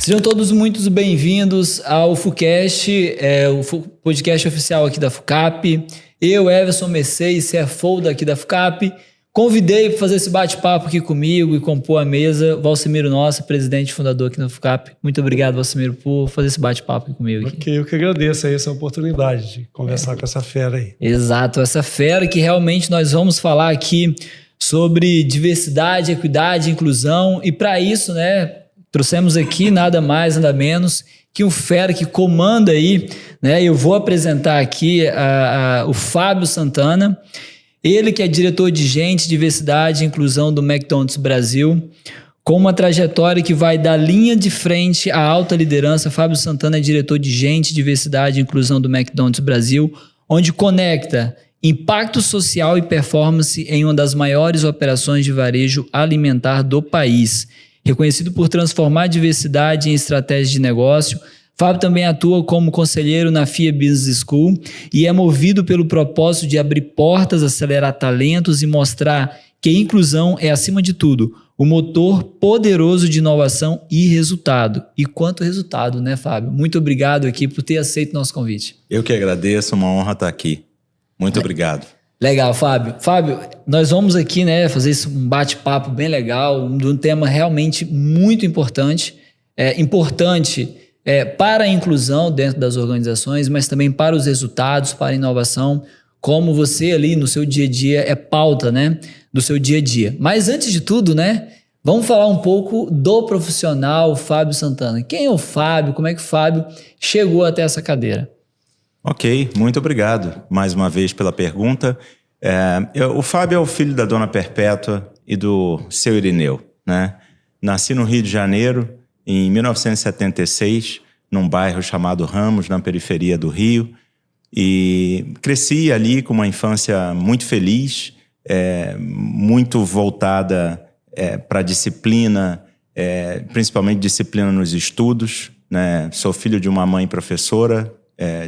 Sejam todos muito bem-vindos ao FUCast, o podcast oficial aqui da FUCAP. Eu, Everson Mercedes, CFO daqui da FUCAP, convidei para fazer esse bate-papo aqui comigo e compor a mesa Valcimiro Nossa, presidente e fundador aqui da FUCAP. Muito obrigado, Valcimiro, por fazer esse bate-papo aqui comigo. Ok, eu que agradeço aí essa oportunidade de conversar com essa fera aí. Exato, essa fera que realmente nós vamos falar aqui sobre diversidade, equidade, inclusão, e para isso, né, trouxemos aqui nada mais, nada menos que um fera que comanda aí, né? Eu vou apresentar aqui o Fábio Santana, ele que é diretor de gente, diversidade e inclusão do McDonald's Brasil, com uma trajetória que vai da linha de frente à alta liderança. Fábio Santana é diretor de gente, diversidade e inclusão do McDonald's Brasil, onde conecta impacto social e performance em uma das maiores operações de varejo alimentar do país. Reconhecido por transformar a diversidade em estratégia de negócio, Fábio também atua como conselheiro na FIA Business School e é movido pelo propósito de abrir portas, acelerar talentos e mostrar que a inclusão é, acima de tudo, o motor poderoso de inovação e resultado. E quanto resultado, né, Fábio? Muito obrigado aqui por ter aceito nosso convite. Eu que agradeço, uma honra estar aqui. Muito obrigado. Legal, Fábio. Fábio, nós vamos aqui, né, fazer um bate-papo bem legal, de um tema realmente muito importante. Importante para a inclusão dentro das organizações, mas também para os resultados, para a inovação, como você ali no seu dia a dia é pauta, né, do seu dia a dia. Mas antes de tudo, né, vamos falar um pouco do profissional Fábio Santana. Quem é o Fábio? Como é que o Fábio chegou até essa cadeira? Ok, muito obrigado mais uma vez pela pergunta. O Fábio é o filho da dona Perpétua e do seu Irineu, né? Nasci no Rio de Janeiro em 1976, num bairro chamado Ramos, na periferia do Rio, e cresci ali com uma infância muito feliz, muito voltada para a disciplina, principalmente disciplina nos estudos, né? Sou filho de uma mãe professora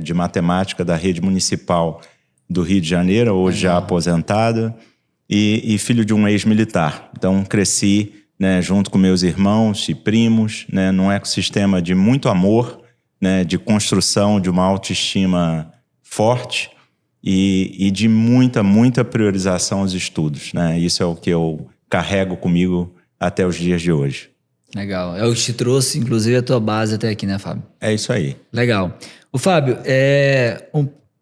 de matemática da rede municipal do Rio de Janeiro, hoje já aposentada, e filho de um ex-militar. Então cresci, né, junto com meus irmãos e primos, né, num ecossistema de muito amor, né, de construção de uma autoestima forte e de muita priorização aos estudos, né? Isso é o que eu carrego comigo até os dias de hoje. Legal. É o que te trouxe, inclusive, a tua base até aqui, né, Fábio? É isso aí. Legal. O Fábio,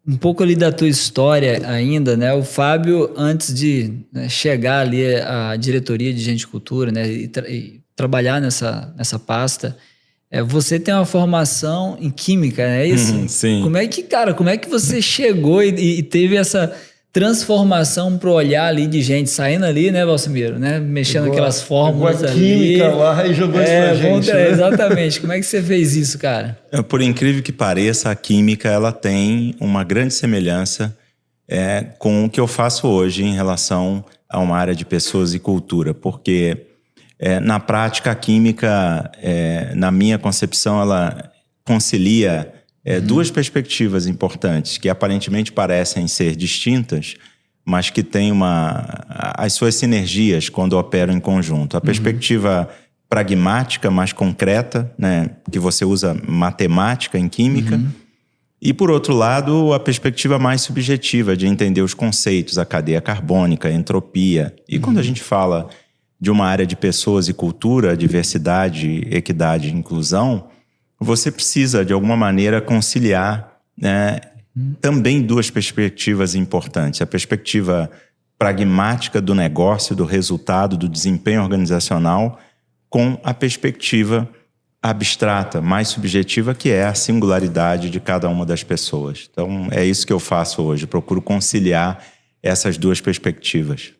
um pouco ali da tua história ainda, né? O Fábio, antes de chegar ali à diretoria de Gente e Cultura, né, e trabalhar nessa pasta, você tem uma formação em química, não é isso? Sim. Como é que você chegou e teve essa transformação pro olhar ali de gente, saindo ali, né, Valcimiro, né, mexendo aquelas fórmulas ali. Química lá e jogou isso pra gente. Né? Exatamente. Como é que você fez isso, cara? Por incrível que pareça, a química ela tem uma grande semelhança com o que eu faço hoje em relação a uma área de pessoas e cultura, porque na prática a química, na minha concepção, ela concilia duas perspectivas importantes que aparentemente parecem ser distintas, mas que têm as suas sinergias quando operam em conjunto. A perspectiva pragmática, mais concreta, né, que você usa matemática em química, e por outro lado, a perspectiva mais subjetiva de entender os conceitos, a cadeia carbônica, a entropia. E quando a gente fala de uma área de pessoas e cultura, diversidade, equidade e inclusão, você precisa, de alguma maneira, conciliar, né, também duas perspectivas importantes. A perspectiva pragmática do negócio, do resultado, do desempenho organizacional, com a perspectiva abstrata, mais subjetiva, que é a singularidade de cada uma das pessoas. Então, é isso que eu faço hoje. Procuro conciliar essas duas perspectivas.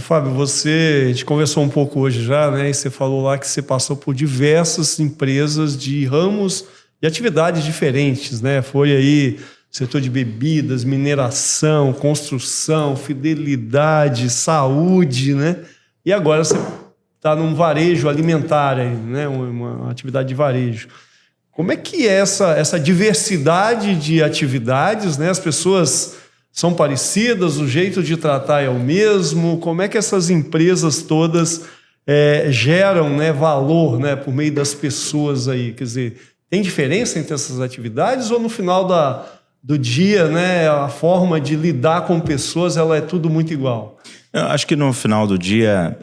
Fábio, a gente conversou um pouco hoje já, né? E você falou lá que você passou por diversas empresas de ramos e atividades diferentes, né? Foi aí setor de bebidas, mineração, construção, fidelidade, saúde, né? E agora você está num varejo alimentar, né? Uma atividade de varejo. Como é que é essa diversidade de atividades, né? As pessoas são parecidas, o jeito de tratar é o mesmo? Como é que essas empresas todas geram, né, valor, né, por meio das pessoas aí? Quer dizer, tem diferença entre essas atividades ou no final do dia, né, a forma de lidar com pessoas ela é tudo muito igual? Eu acho que no final do dia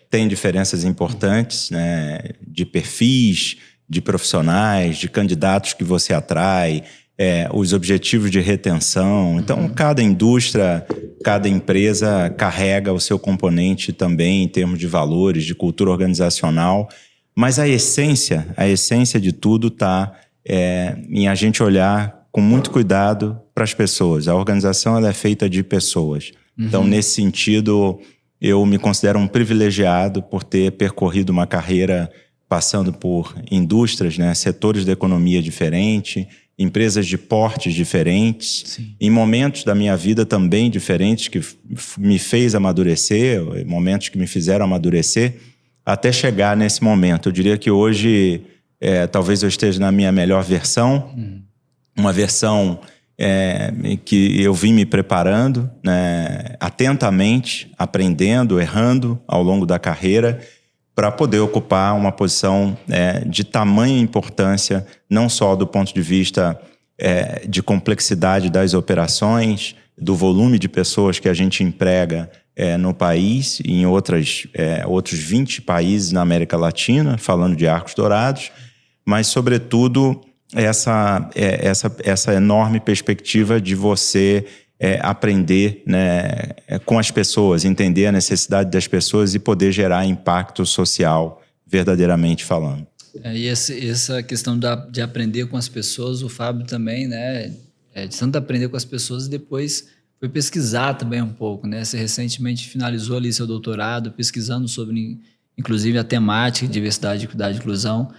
tem diferenças importantes, né, de perfis, de profissionais, de candidatos que você atrai, os objetivos de retenção. Então, cada indústria, cada empresa carrega o seu componente também em termos de valores, de cultura organizacional. Mas a essência de tudo está em a gente olhar com muito cuidado para as pessoas. A organização ela é feita de pessoas. Então, nesse sentido, eu me considero um privilegiado por ter percorrido uma carreira passando por indústrias, né, setores da economia diferentes, empresas de portes diferentes, Sim. Em momentos da minha vida também diferentes, que me fez amadurecer, momentos que me fizeram amadurecer, até chegar nesse momento. Eu diria que hoje, talvez eu esteja na minha melhor versão, uma versão que eu vim me preparando, né, atentamente, aprendendo, errando ao longo da carreira, para poder ocupar uma posição de tamanha importância, não só do ponto de vista de complexidade das operações, do volume de pessoas que a gente emprega no país e em outros 20 países na América Latina, falando de Arcos Dourados, mas, sobretudo, essa enorme perspectiva de você aprender, né, com as pessoas, entender a necessidade das pessoas e poder gerar impacto social, verdadeiramente falando. E essa questão de aprender com as pessoas, o Fábio também, né, de tanto aprender com as pessoas e depois foi pesquisar também um pouco, né? Você recentemente finalizou ali seu doutorado, pesquisando sobre, inclusive, a temática de diversidade, equidade e inclusão.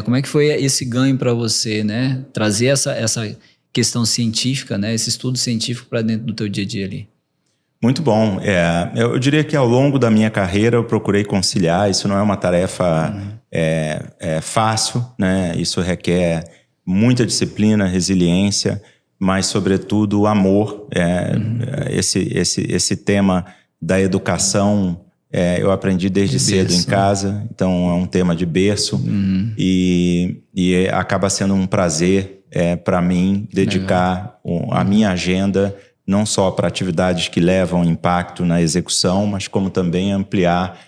Como é que foi esse ganho para você, né? Trazer essa questão científica, né? Esse estudo científico para dentro do teu dia a dia ali. Muito bom. Eu diria que ao longo da minha carreira eu procurei conciliar. Isso não é uma tarefa fácil, né? Isso requer muita disciplina, resiliência, mas, sobretudo, amor. Esse tema da educação eu aprendi desde cedo em casa, então é um tema de berço e acaba sendo um prazer para mim dedicar a minha agenda não só para atividades que levam impacto na execução, mas como também ampliar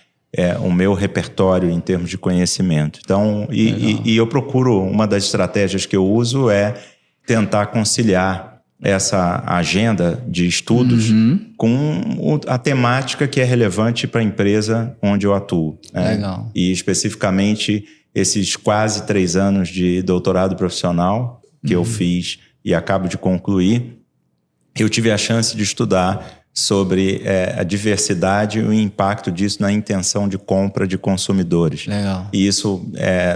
o meu repertório em termos de conhecimento. Então, e eu procuro, uma das estratégias que eu uso é tentar conciliar essa agenda de estudos com a temática que é relevante para a empresa onde eu atuo. Legal. E especificamente esses quase 3 anos de doutorado profissional que eu fiz e acabo de concluir, eu tive a chance de estudar sobre a diversidade e o impacto disso na intenção de compra de consumidores. Legal. E isso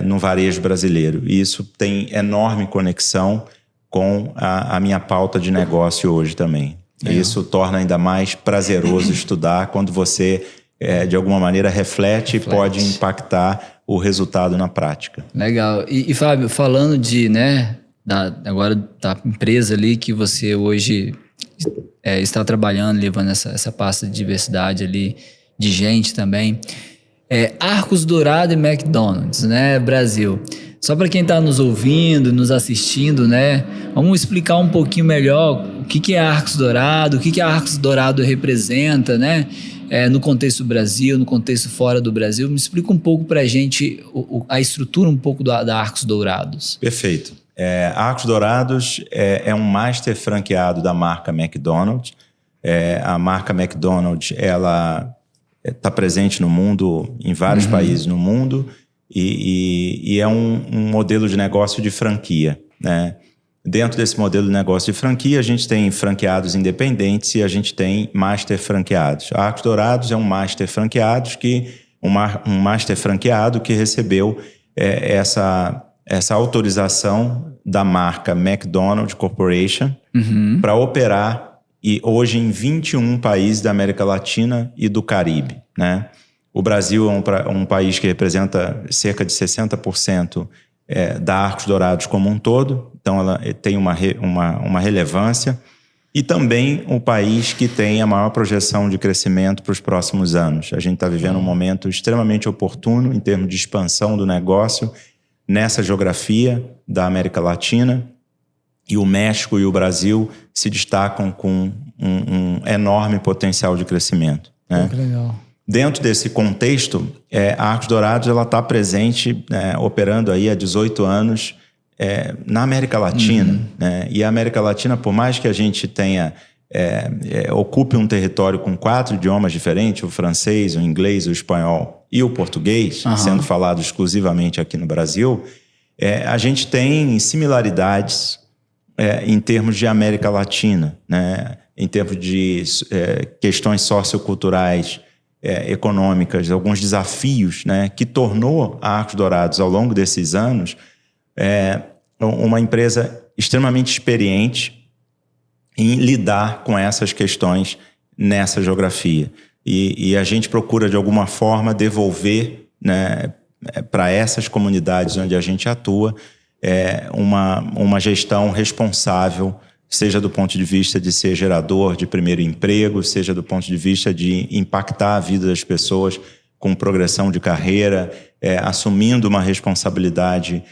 no varejo brasileiro. E isso tem enorme conexão com a minha pauta de negócio hoje também. E isso torna ainda mais prazeroso estudar quando você, de alguma maneira, reflete e pode impactar o resultado na prática. Legal. E Fábio, falando de, né, agora da empresa ali que você hoje está trabalhando, levando essa pasta de diversidade ali, de gente também. Arcos Dourados e McDonald's, né, Brasil. Só para quem está nos ouvindo, nos assistindo, né, vamos explicar um pouquinho melhor o que é Arcos Dourados, o que a Arcos Dourados representa, né, no contexto do Brasil, no contexto fora do Brasil. Me explica um pouco para a gente a estrutura um pouco da Arcos Dourados. Perfeito. Arcos Dourados é um master franqueado da marca McDonald's. A marca McDonald's, ela está presente no mundo, em vários países no mundo, e é um modelo de negócio de franquia, né? Dentro desse modelo de negócio de franquia, a gente tem franqueados independentes e a gente tem master franqueados. A Arcos Dourados é um master franqueado que recebeu essa autorização da marca McDonald's Corporation para operar hoje em 21 países da América Latina e do Caribe, né? O Brasil é um país que representa cerca de 60% da Arcos Dourados como um todo, então ela tem uma relevância. E também o país que tem a maior projeção de crescimento para os próximos anos. A gente está vivendo um momento extremamente oportuno em termos de expansão do negócio nessa geografia da América Latina. E o México e o Brasil se destacam com um enorme potencial de crescimento, né? Que legal. Dentro desse contexto, a Arcos Dourados está presente, operando aí há 18 anos na América Latina. Né? E a América Latina, por mais que a gente tenha ocupe um território com 4 idiomas diferentes, o francês, o inglês, o espanhol e o português, sendo falado exclusivamente aqui no Brasil, a gente tem similaridades em termos de América Latina, né? Em termos de questões socioculturais, econômicas, alguns desafios, né, que tornou a Arcos Dourados, ao longo desses anos, uma empresa extremamente experiente em lidar com essas questões nessa geografia. E a gente procura, de alguma forma, devolver, né, para essas comunidades onde a gente atua uma gestão responsável, seja do ponto de vista de ser gerador de primeiro emprego, seja do ponto de vista de impactar a vida das pessoas com progressão de carreira, assumindo uma responsabilidade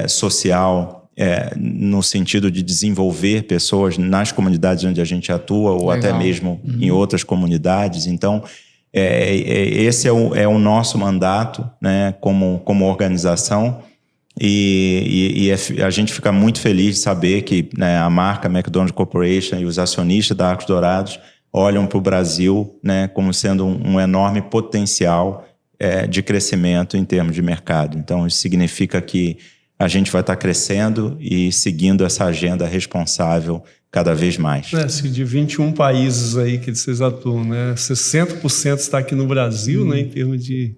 social no sentido de desenvolver pessoas nas comunidades onde a gente atua ou até mesmo em outras comunidades. Então, esse é o nosso mandato, né, como organização. E a gente fica muito feliz de saber que, né, a marca McDonald's Corporation e os acionistas da Arcos Dourados olham para o Brasil, né, como sendo um enorme potencial de crescimento em termos de mercado. Então, isso significa que a gente vai estar crescendo e seguindo essa agenda responsável cada vez mais. De 21 países aí que vocês atuam, né, 60% está aqui no Brasil, né, em termos de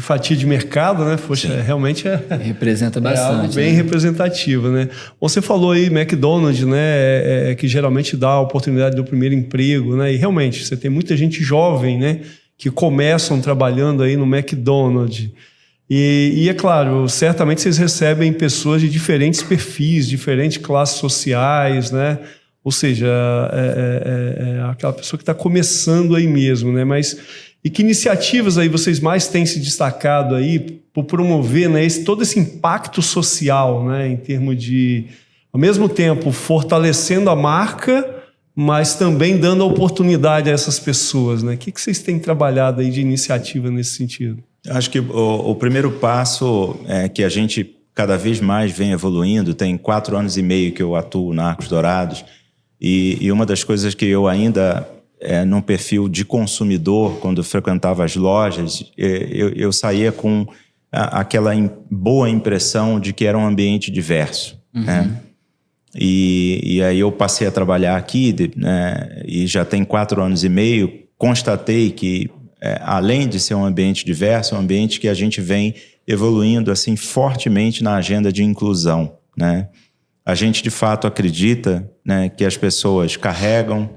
fatia de mercado, né? Poxa, realmente representa bastante, algo bem representativo, né? Você falou aí McDonald's, né? Que geralmente dá a oportunidade do primeiro emprego, né? E realmente você tem muita gente jovem, né? Que começam trabalhando aí no McDonald's. E é claro, certamente vocês recebem pessoas de diferentes perfis, diferentes classes sociais, né? Ou seja, aquela pessoa que está começando aí mesmo, né? Mas e que iniciativas aí vocês mais têm se destacado aí por promover, né, todo esse impacto social, né, em termos de, ao mesmo tempo, fortalecendo a marca, mas também dando a oportunidade a essas pessoas, né? O que vocês têm trabalhado aí de iniciativa nesse sentido? Acho que o primeiro passo é que a gente cada vez mais vem evoluindo. Tem 4 anos e meio que eu atuo na Arcos Dourados e uma das coisas que eu ainda... num perfil de consumidor, quando frequentava as lojas, eu saía com aquela boa impressão de que era um ambiente diverso. Né? E aí eu passei a trabalhar aqui, né, e já tem 4 anos e meio, constatei que, além de ser um ambiente diverso, é um ambiente que a gente vem evoluindo assim, fortemente na agenda de inclusão. Né? A gente, de fato, acredita, né, que as pessoas carregam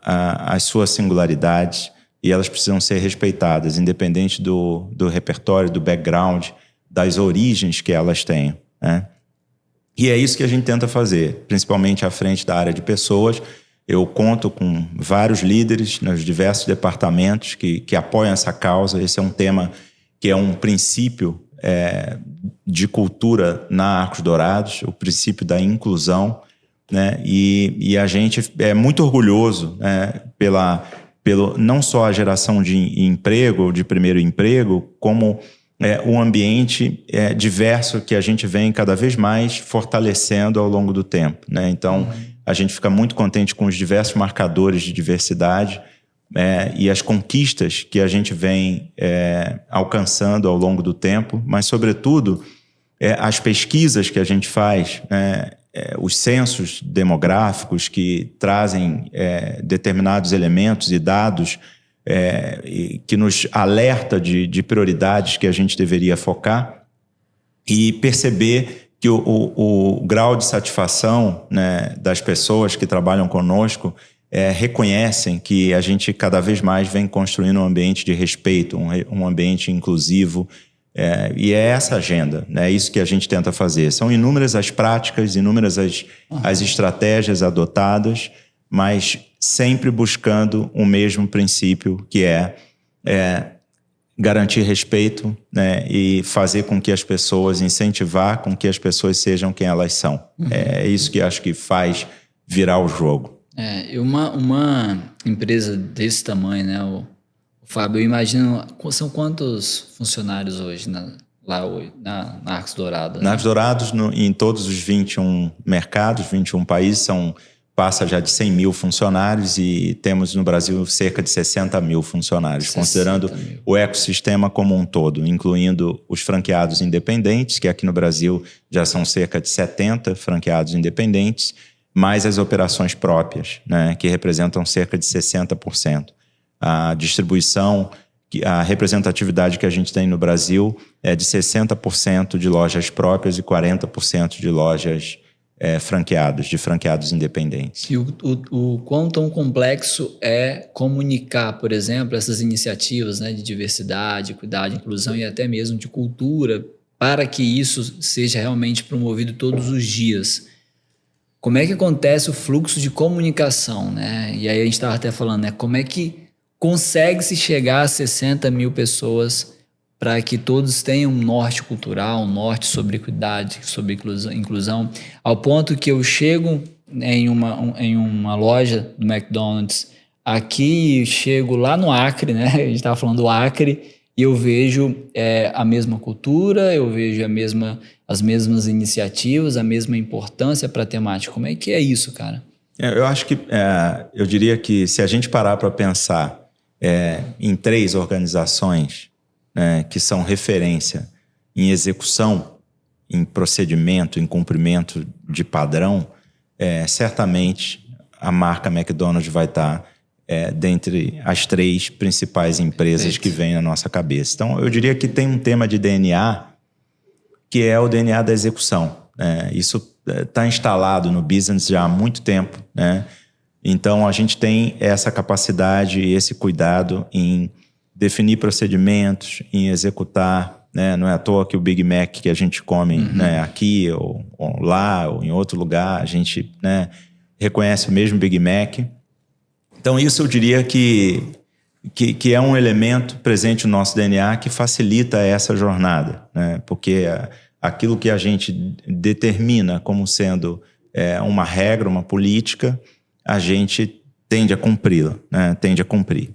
as suas singularidades e elas precisam ser respeitadas, independente do repertório, do background, das origens que elas tenham. Né? E é isso que a gente tenta fazer, principalmente à frente da área de pessoas. Eu conto com vários líderes nos diversos departamentos que apoiam essa causa. Esse é um tema que é um princípio de cultura na Arcos Dourados, o princípio da inclusão. Né? E a gente é muito orgulhoso, né, pelo não só a geração de emprego, de primeiro emprego, como o ambiente diverso que a gente vem cada vez mais fortalecendo ao longo do tempo. Né? Então, a gente fica muito contente com os diversos marcadores de diversidade e as conquistas que a gente vem alcançando ao longo do tempo, mas, sobretudo, as pesquisas que a gente faz, né? Os censos demográficos que trazem determinados elementos e dados que nos alerta de prioridades que a gente deveria focar e perceber que o grau de satisfação, né, das pessoas que trabalham conosco reconhecem que a gente cada vez mais vem construindo um ambiente de respeito, um ambiente inclusivo, E é essa agenda, né? É isso que a gente tenta fazer. São inúmeras as práticas, inúmeras as estratégias adotadas, mas sempre buscando o mesmo princípio, que é garantir respeito, né? E fazer com que as pessoas, incentivar com que as pessoas sejam quem elas são. É isso que acho que faz virar o jogo. Uma empresa desse tamanho, né, o Fábio, eu imagino, são quantos funcionários hoje lá hoje, na Arcos Dourados? Na Arcos Dourados, em todos os 21 mercados, 21 países, passa já de 100 mil funcionários e temos no Brasil cerca de 60 mil funcionários, considerando o ecossistema como um todo, incluindo os franqueados independentes, que aqui no Brasil já são cerca de 70 franqueados independentes, mais as operações próprias, né, que representam cerca de 60%. A distribuição, a representatividade que a gente tem no Brasil é de 60% de lojas próprias e 40% de lojas franqueados, de franqueados independentes. E o quão tão complexo é comunicar, por exemplo, essas iniciativas, né, de diversidade, equidade, inclusão e até mesmo de cultura, para que isso seja realmente promovido todos os dias. Como é que acontece o fluxo de comunicação, né? E aí a gente estava até falando, né? Como é que consegue-se chegar a 60 mil pessoas para que todos tenham um norte cultural, um norte sobre equidade, sobre inclusão, ao ponto que eu chego em uma loja do McDonald's aqui, chego lá no Acre, né? A gente estava falando do Acre, e eu vejo a mesma cultura, eu vejo as mesmas iniciativas, a mesma importância para a temática. Como é que é isso, cara? Eu acho que, eu diria que se a gente parar para pensar em 3 organizações, né, que são referência em execução, em procedimento, em cumprimento de padrão, certamente a marca McDonald's vai estar dentre as 3 principais empresas que vêm na nossa cabeça. Então, eu diria que tem um tema de DNA, que é o DNA da execução. Isso está instalado no business já há muito tempo, né? Então, a gente tem essa capacidade e esse cuidado em definir procedimentos, em executar, né? Não é à toa que o Big Mac que a gente come, né, aqui ou lá ou em outro lugar, a gente, né, reconhece o mesmo Big Mac. Então, isso eu diria que é um elemento presente no nosso DNA que facilita essa jornada, né? Porque aquilo que a gente determina como sendo uma regra, uma política, a gente tende a cumpri-la, né? Tende a cumprir.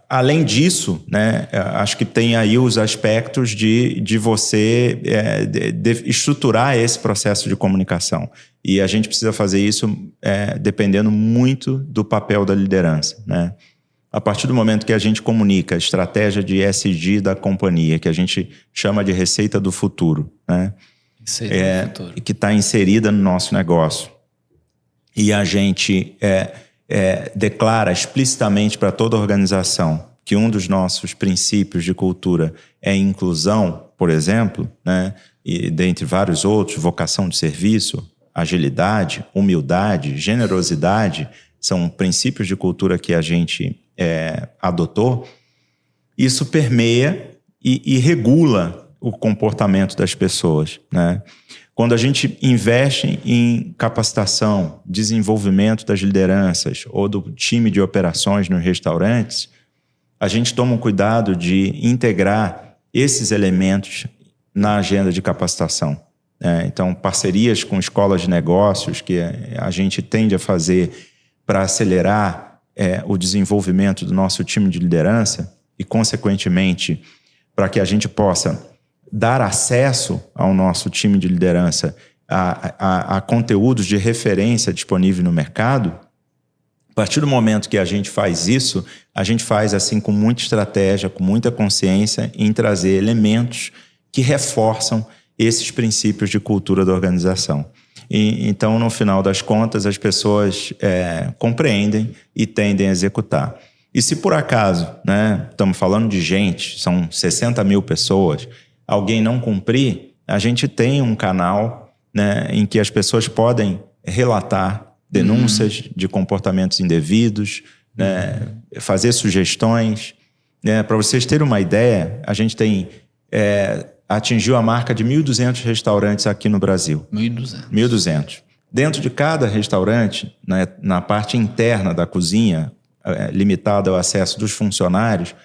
Além disso, né, acho que tem aí os aspectos de você estruturar esse processo de comunicação. E a gente precisa fazer isso dependendo muito do papel da liderança, né? A partir do momento que a gente comunica a estratégia de ESG da companhia, que a gente chama de receita do futuro, né? Que está inserida no nosso negócio, e a gente declara explicitamente para toda a organização que um dos nossos princípios de cultura é inclusão, por exemplo, né? E dentre vários outros, vocação de serviço, agilidade, humildade, generosidade, são princípios de cultura que a gente adotou. Isso permeia e regula o comportamento das pessoas, né? Quando a gente investe em capacitação, desenvolvimento das lideranças ou do time de operações nos restaurantes, a gente toma o cuidado de integrar esses elementos na agenda de capacitação. Então, parcerias com escolas de negócios que a gente tende a fazer para acelerar o desenvolvimento do nosso time de liderança e, consequentemente, para que a gente possa dar acesso ao nosso time de liderança a conteúdos de referência disponível no mercado. A partir do momento que a gente faz isso, a gente faz assim com muita estratégia, com muita consciência em trazer elementos que reforçam esses princípios de cultura da organização. Então, no final das contas, as pessoas compreendem e tendem a executar. E se por acaso, né, estamos falando de gente, são 60 mil pessoas, alguém não cumprir, a gente tem um canal, né, em que as pessoas podem relatar denúncias de comportamentos indevidos, né, fazer sugestões, Para vocês terem uma ideia, a gente tem atingiu a marca de 1.200 restaurantes aqui no Brasil. 1.200. Dentro de cada restaurante, né, na parte interna da cozinha, limitada ao acesso dos funcionários,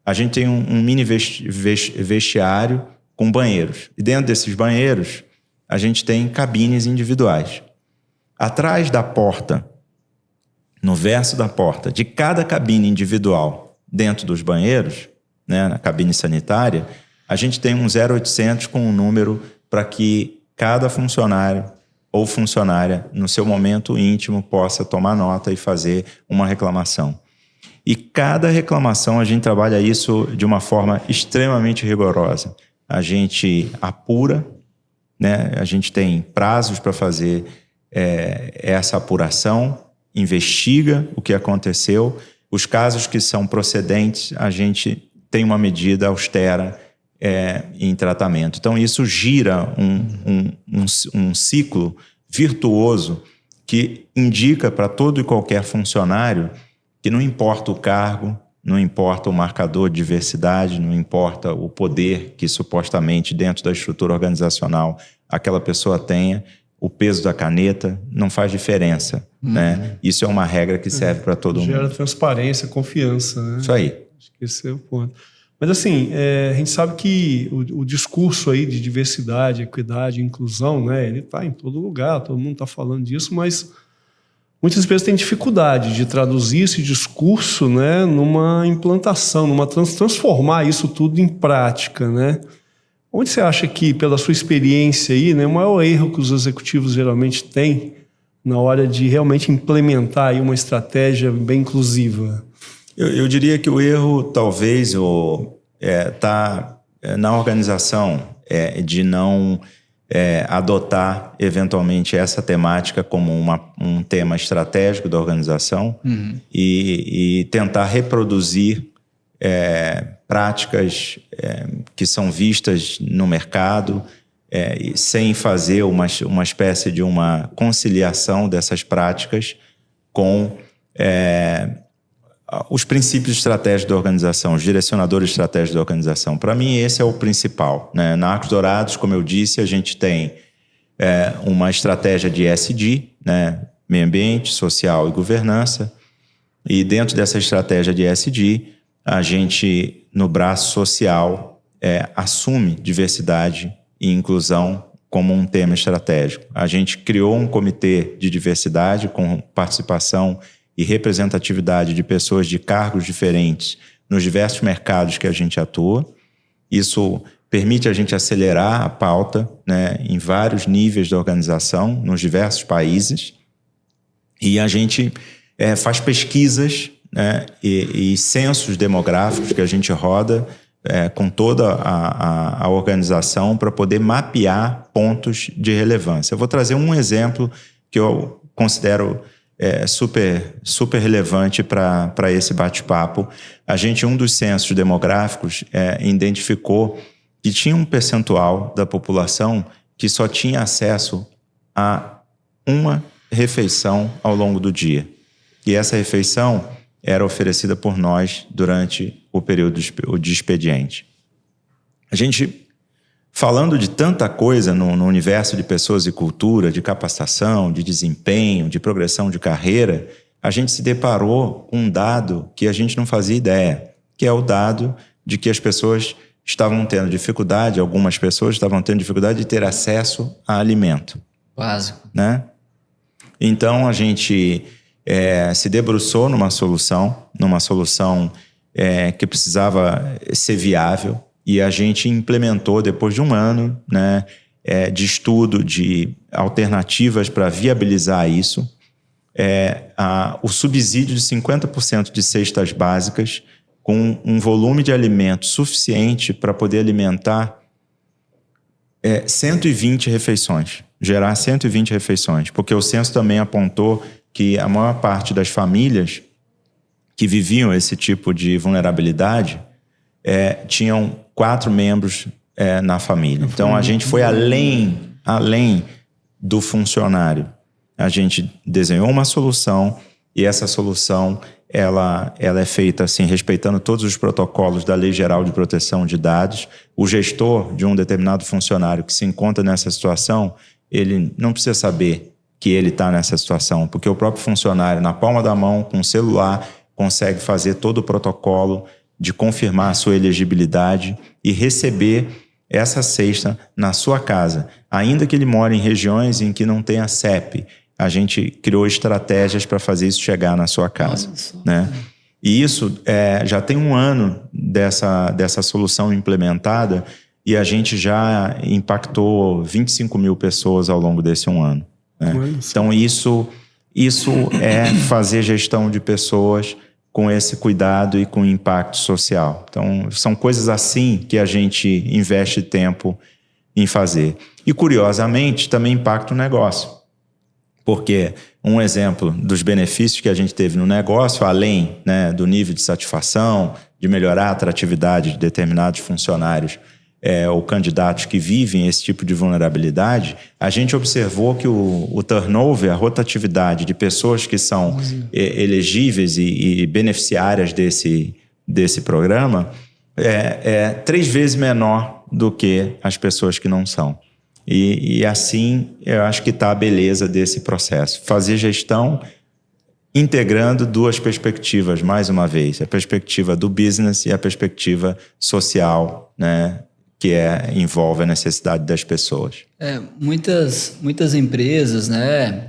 a gente tem um mini vestiário com banheiros. E dentro desses banheiros, a gente tem cabines individuais. Atrás da porta, no verso da porta, de cada cabine individual dentro dos banheiros, né, na cabine sanitária, a gente tem um 0800 com um número para que cada funcionário ou funcionária, no seu momento íntimo, possa tomar nota e fazer uma reclamação. E cada reclamação, a gente trabalha isso de uma forma extremamente rigorosa. A gente apura, né? A gente tem prazos para fazer essa apuração, investiga o que aconteceu. Os casos que são procedentes, a gente tem uma medida austera em tratamento. Então, isso gira um ciclo virtuoso que indica para todo e qualquer funcionário que não importa o cargo, não importa o marcador de diversidade, não importa o poder que supostamente dentro da estrutura organizacional aquela pessoa tenha, o peso da caneta não faz diferença, né? Isso é uma regra que serve para todo mundo. Gera transparência, confiança, né? Isso aí. Acho que esse é o ponto. Mas assim, a gente sabe que o discurso aí de diversidade, equidade, inclusão, né, ele está em todo lugar, todo mundo está falando disso, mas muitas vezes tem dificuldade de traduzir esse discurso, né, numa implantação, transformar isso tudo em prática, né? Onde você acha que, pela sua experiência aí, né, o maior erro que os executivos geralmente têm na hora de realmente implementar aí uma estratégia bem inclusiva? Eu diria que o erro talvez está na organização de não adotar eventualmente essa temática como um tema estratégico da organização e tentar reproduzir práticas que são vistas no mercado sem fazer uma espécie de uma conciliação dessas práticas com os princípios estratégicos da organização, os direcionadores estratégicos da organização. Para mim, esse é o principal, né? Na Arcos Dourados, como eu disse, a gente tem uma estratégia de ESG, né? Meio ambiente, social e governança. E dentro dessa estratégia de ESG, a gente, no braço social, assume diversidade e inclusão como um tema estratégico. A gente criou um comitê de diversidade com participação e representatividade de pessoas de cargos diferentes nos diversos mercados que a gente atua. Isso permite a gente acelerar a pauta, né, em vários níveis da organização, nos diversos países. E a gente faz pesquisas, né, e censos demográficos que a gente roda com toda a organização para poder mapear pontos de relevância. Eu vou trazer um exemplo que eu considero super relevante para esse bate-papo. Um dos censos demográficos identificou que tinha um percentual da população que só tinha acesso a uma refeição ao longo do dia. E essa refeição era oferecida por nós durante o período de expediente. A gente, falando de tanta coisa no universo de pessoas e cultura, de capacitação, de desempenho, de progressão de carreira, a gente se deparou com um dado que a gente não fazia ideia, que é o dado de que as pessoas estavam tendo dificuldade, algumas pessoas estavam tendo dificuldade de ter acesso a alimento. Básico. Né? Então, a gente se debruçou numa solução que precisava ser viável, e a gente implementou, depois de um ano, né, de estudo de alternativas para viabilizar isso, o subsídio de 50% de cestas básicas com um volume de alimento suficiente para poder alimentar 120 refeições, gerar 120 refeições, porque o censo também apontou que a maior parte das famílias que viviam esse tipo de vulnerabilidade tinham 4 membros na família. Então, a gente foi além do funcionário. A gente desenhou uma solução E essa solução, ela é feita assim, respeitando todos os protocolos da Lei Geral de Proteção de Dados. O gestor de um determinado funcionário que se encontra nessa situação, ele não precisa saber que ele está nessa situação, porque o próprio funcionário, na palma da mão, com o celular, consegue fazer todo o protocolo de confirmar a sua elegibilidade e receber essa cesta na sua casa. Ainda que ele more em regiões em que não tenha CEP, a gente criou estratégias para fazer isso chegar na sua casa, né? E isso já tem 1 ano dessa solução implementada e a gente já impactou 25 mil pessoas ao longo desse 1 ano, né? Então isso é fazer gestão de pessoas com esse cuidado e com impacto social. Então são coisas assim que a gente investe tempo em fazer. E curiosamente também impacta o negócio. Porque um exemplo dos benefícios que a gente teve no negócio, além, né, do nível de satisfação, de melhorar a atratividade de determinados funcionários ou candidatos que vivem esse tipo de vulnerabilidade, a gente observou que o turnover, a rotatividade de pessoas que são elegíveis e beneficiárias desse programa é 3 vezes menor do que as pessoas que não são. E assim, eu acho que está a beleza desse processo. Fazer gestão integrando 2 perspectivas, mais uma vez. A perspectiva do business e a perspectiva social, né, que envolve a necessidade das pessoas. Muitas empresas, né,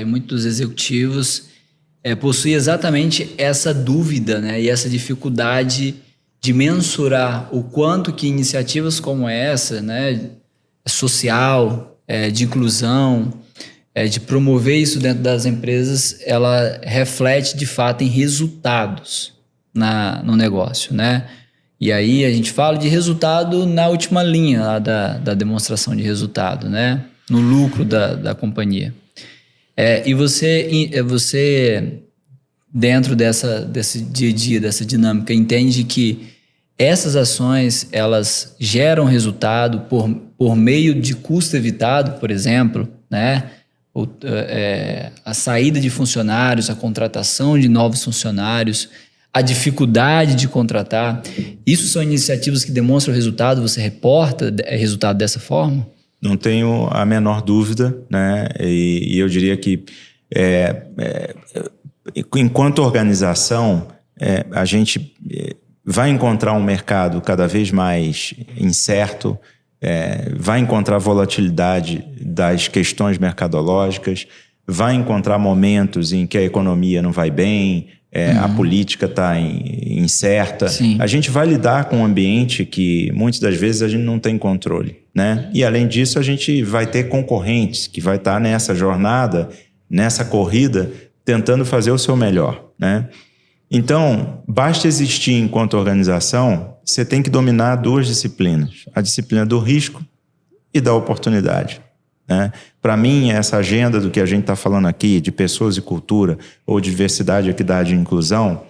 muitos executivos possuem exatamente essa dúvida, né, e essa dificuldade de mensurar o quanto que iniciativas como essa, né, social, de inclusão, de promover isso dentro das empresas, ela reflete de fato em resultados no negócio, né? E aí a gente fala de resultado na última linha lá da demonstração de resultado, né? No lucro da companhia. E você dentro desse dia a dia, dessa dinâmica, entende que essas ações, elas geram resultado por meio de custo evitado, por exemplo, né? A saída de funcionários, a contratação de novos funcionários, a dificuldade de contratar. Isso são iniciativas que demonstram resultado? Você reporta resultado dessa forma? Não tenho a menor dúvida, né? E eu diria que, enquanto organização, a gente vai encontrar um mercado cada vez mais incerto, vai encontrar volatilidade das questões mercadológicas, vai encontrar momentos em que a economia não vai bem, a política está incerta. Sim. A gente vai lidar com um ambiente que muitas das vezes a gente não tem controle, né? E além disso, a gente vai ter concorrentes que vai estar nessa jornada, nessa corrida, tentando fazer o seu melhor, né? Então, basta existir enquanto organização, você tem que dominar 2 disciplinas. A disciplina do risco e da oportunidade, né? Para mim, essa agenda do que a gente está falando aqui, de pessoas e cultura, ou diversidade, equidade e inclusão,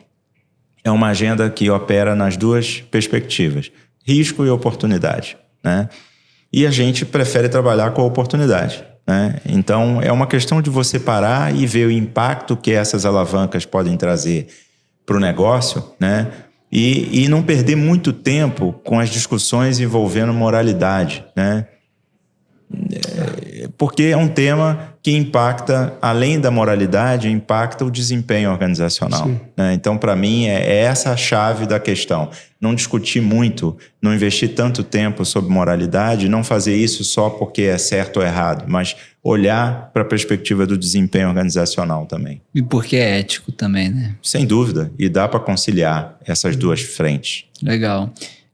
é uma agenda que opera nas 2 perspectivas, risco e oportunidade, né? E a gente prefere trabalhar com a oportunidade, né? Então, é uma questão de você parar e ver o impacto que essas alavancas podem trazer para o negócio, né? E não perder muito tempo com as discussões envolvendo moralidade, né? Porque é um tema que impacta, além da moralidade, impacta o desempenho organizacional, né? Então, para mim, é essa a chave da questão. Não discutir muito, não investir tanto tempo sobre moralidade, não fazer isso só porque é certo ou errado, mas olhar para a perspectiva do desempenho organizacional também. E porque é ético também, né? Sem dúvida. E dá para conciliar essas 2 frentes. Legal.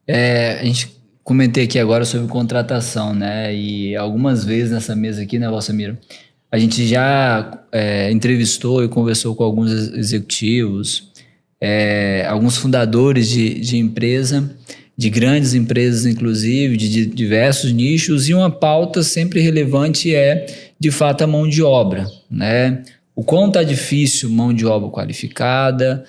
A gente comentei aqui agora sobre contratação, né? E algumas vezes nessa mesa aqui, né, Valsamiro, a gente já entrevistou e conversou com alguns executivos, alguns fundadores de empresa, de grandes empresas, inclusive, de diversos nichos, e uma pauta sempre relevante de fato, a mão de obra, né? O quão está difícil mão de obra qualificada,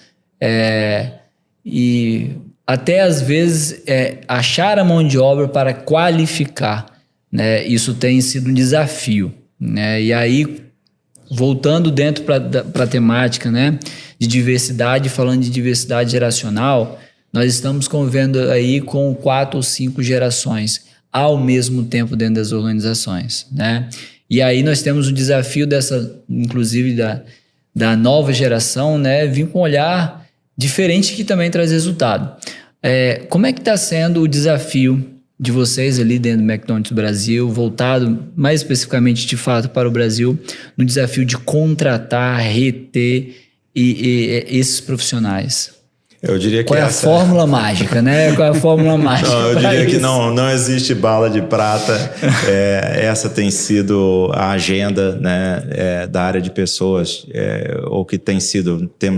e até às vezes achar a mão de obra para qualificar, né? Isso tem sido um desafio, né? E aí, voltando dentro para a temática, né, de diversidade, falando de diversidade geracional, nós estamos convivendo aí com 4 ou 5 gerações ao mesmo tempo dentro das organizações, né? E aí nós temos o desafio inclusive da nova geração, né, vir com um olhar diferente que também traz resultado. Como é que está sendo o desafio de vocês ali dentro do McDonald's Brasil, voltado mais especificamente de fato para o Brasil, no desafio de contratar, reter esses profissionais? Eu diria que qual é a fórmula mágica, né? Qual é a fórmula mágica? Não, eu diria que não existe bala de prata. Essa tem sido a agenda, né, da área de pessoas, ou que temos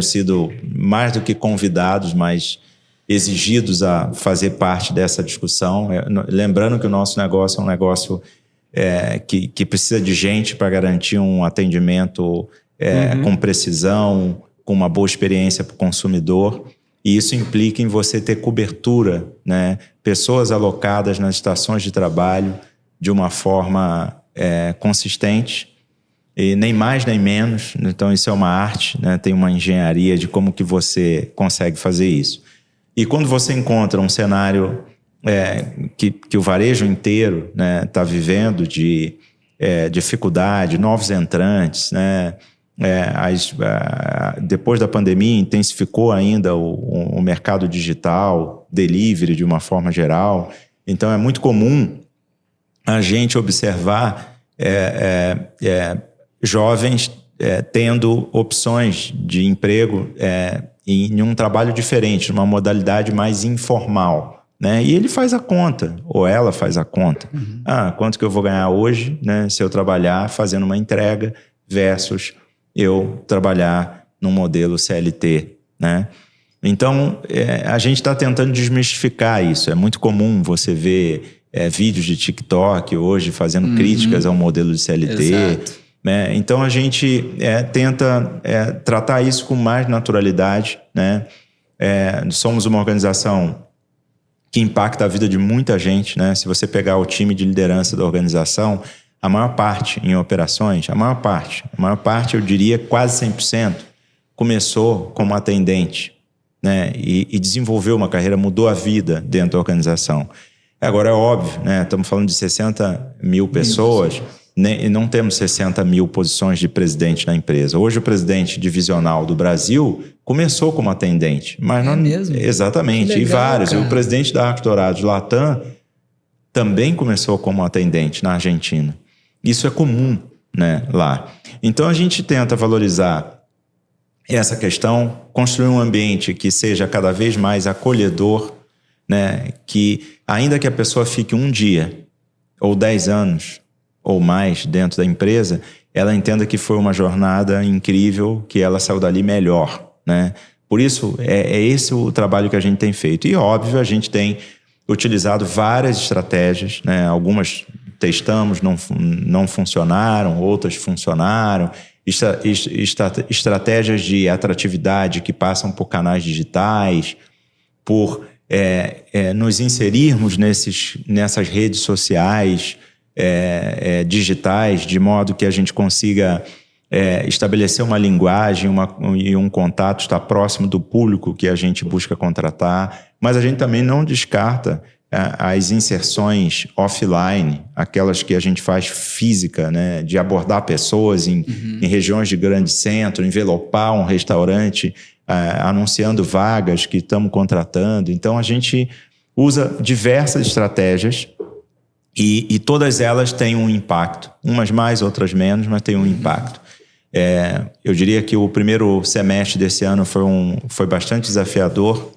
sido mais do que convidados, mas exigidos a fazer parte dessa discussão. Lembrando que o nosso negócio é um negócio que precisa de gente para garantir um atendimento com precisão, com uma boa experiência para o consumidor. E isso implica em você ter cobertura, né? Pessoas alocadas nas estações de trabalho de uma forma consistente, e nem mais nem menos. Então isso é uma arte, né? Tem uma engenharia de como que você consegue fazer isso. E quando você encontra um cenário que o varejo inteiro, né, está vivendo de dificuldade, novos entrantes, né? Depois da pandemia intensificou ainda o mercado digital, delivery de uma forma geral. Então é muito comum a gente observar jovens tendo opções de emprego em um trabalho diferente, numa modalidade mais informal, né? E ele faz a conta, ou ela faz a conta. Quanto que eu vou ganhar hoje, né, se eu trabalhar fazendo uma entrega versus eu trabalhar num modelo CLT, né? Então, a gente está tentando desmistificar isso. É muito comum você ver vídeos de TikTok hoje fazendo críticas ao modelo de CLT. Exato. Né? Então, a gente tenta tratar isso com mais naturalidade, né? Somos uma organização que impacta a vida de muita gente, né? Se você pegar o time de liderança da organização, a maior parte em operações, a maior parte, eu diria quase 100%, começou como atendente, né? E desenvolveu uma carreira, mudou a vida dentro da organização. Agora é óbvio, né? Estamos falando de 60 mil pessoas, né? E não temos 60 mil posições de presidente na empresa. Hoje o presidente divisional do Brasil começou como atendente. Mas não mesmo? Exatamente, legal, e vários. cara. E o presidente da Arcos Dourados Latam também começou como atendente na Argentina. Isso é comum, né, lá. Então a gente tenta valorizar essa questão, construir um ambiente que seja cada vez mais acolhedor, né, que ainda que a pessoa fique um dia ou 10 anos ou mais dentro da empresa, ela entenda que foi uma jornada incrível, que ela saiu dali melhor, né? Por isso, esse o trabalho que a gente tem feito. E, óbvio, a gente tem utilizado várias estratégias, né? Algumas testamos, não funcionaram, outras funcionaram. Estratégias de atratividade que passam por canais digitais, por nos inserirmos nessas redes sociais digitais, de modo que a gente consiga estabelecer uma linguagem e um contato, estar próximo do público que a gente busca contratar. Mas a gente também não descarta as inserções offline, aquelas que a gente faz física, né, de abordar pessoas em regiões de grande centro, envelopar um restaurante, anunciando vagas que estamos contratando. Então, a gente usa diversas estratégias e todas elas têm um impacto. Umas mais, outras menos, mas têm um impacto. Eu diria que o primeiro semestre desse ano foi bastante desafiador.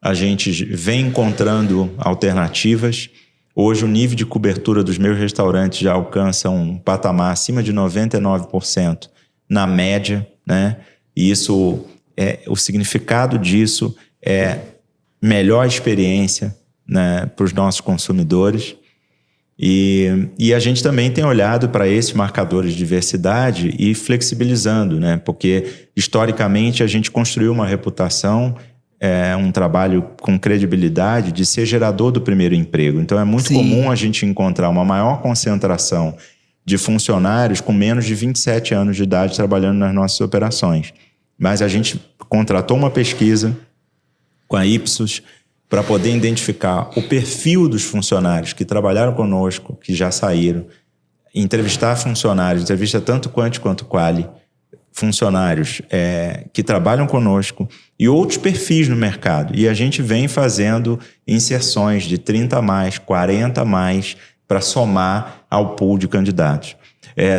A gente vem encontrando alternativas. Hoje, o nível de cobertura dos meus restaurantes já alcança um patamar acima de 99% na média, né? E isso, o significado disso é melhor experiência, né, para os nossos consumidores. E a gente também tem olhado para esses marcadores de diversidade e flexibilizando, né? Porque, historicamente, a gente construiu uma reputação, um trabalho com credibilidade de ser gerador do primeiro emprego. Então, é muito comum a gente encontrar uma maior concentração de funcionários com menos de 27 anos de idade trabalhando nas nossas operações. Mas a gente contratou uma pesquisa com a Ipsos para poder identificar o perfil dos funcionários que trabalharam conosco, que já saíram, entrevistar funcionários, entrevista tanto quanti quanto quali, funcionários que trabalham conosco e outros perfis no mercado. E a gente vem fazendo inserções de 30 a mais, 40 a mais, para somar ao pool de candidatos.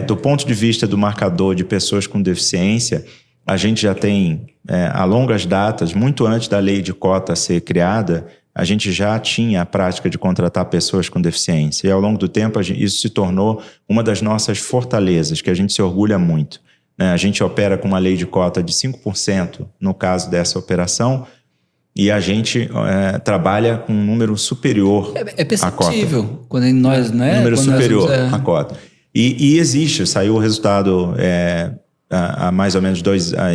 Do ponto de vista do marcador de pessoas com deficiência, a gente já tem, a longas datas, muito antes da lei de cota ser criada, a gente já tinha a prática de contratar pessoas com deficiência. E ao longo do tempo, isso se tornou uma das nossas fortalezas, que a gente se orgulha muito. A gente opera com uma lei de cota de 5% no caso dessa operação, e a gente trabalha com um número superior é perceptível à cota. Quando nós, não é? Número quando superior nós, à cota. E existe, saiu o resultado há mais ou menos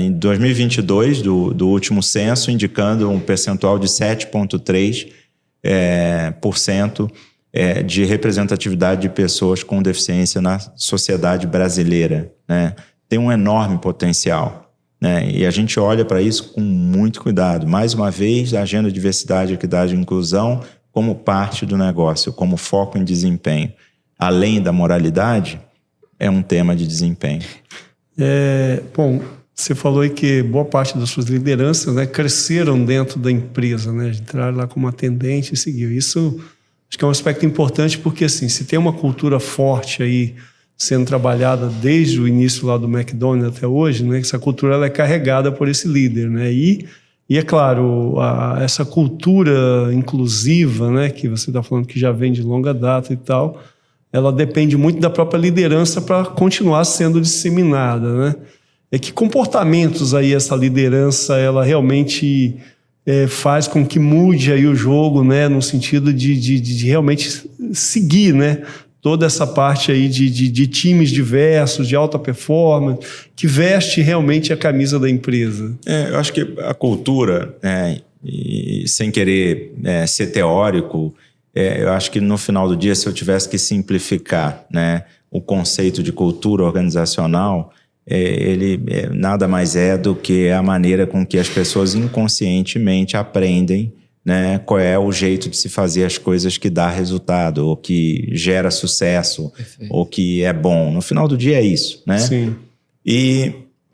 em 2022 do último censo, indicando um percentual de 7,3% de representatividade de pessoas com deficiência na sociedade brasileira, né? Tem um enorme potencial, né? E a gente olha para isso com muito cuidado. Mais uma vez, a agenda de diversidade, equidade e inclusão como parte do negócio, como foco em desempenho. Além da moralidade, é um tema de desempenho. Bom, você falou aí que boa parte das suas lideranças, né, cresceram dentro da empresa, né? Entraram lá como atendente e seguiu. Isso acho que é um aspecto importante porque, assim, se tem uma cultura forte aí sendo trabalhada desde o início lá do McDonald's até hoje, né? Essa cultura ela é carregada por esse líder, né? E é claro, essa cultura inclusiva, né? Que você está falando que já vem de longa data e tal, ela depende muito da própria liderança para continuar sendo disseminada, né? Que comportamentos aí essa liderança ela realmente faz com que mude aí o jogo, né? No sentido de realmente seguir, né? Toda essa parte aí de times diversos, de alta performance, que veste realmente a camisa da empresa. Eu acho que a cultura, e sem querer ser teórico, eu acho que no final do dia, se eu tivesse que simplificar, né, o conceito de cultura organizacional, ele nada mais é do que a maneira com que as pessoas inconscientemente aprendem, né, qual é o jeito de se fazer as coisas que dá resultado, ou que gera sucesso, perfeito, ou que é bom. No final do dia é isso, né? Sim. E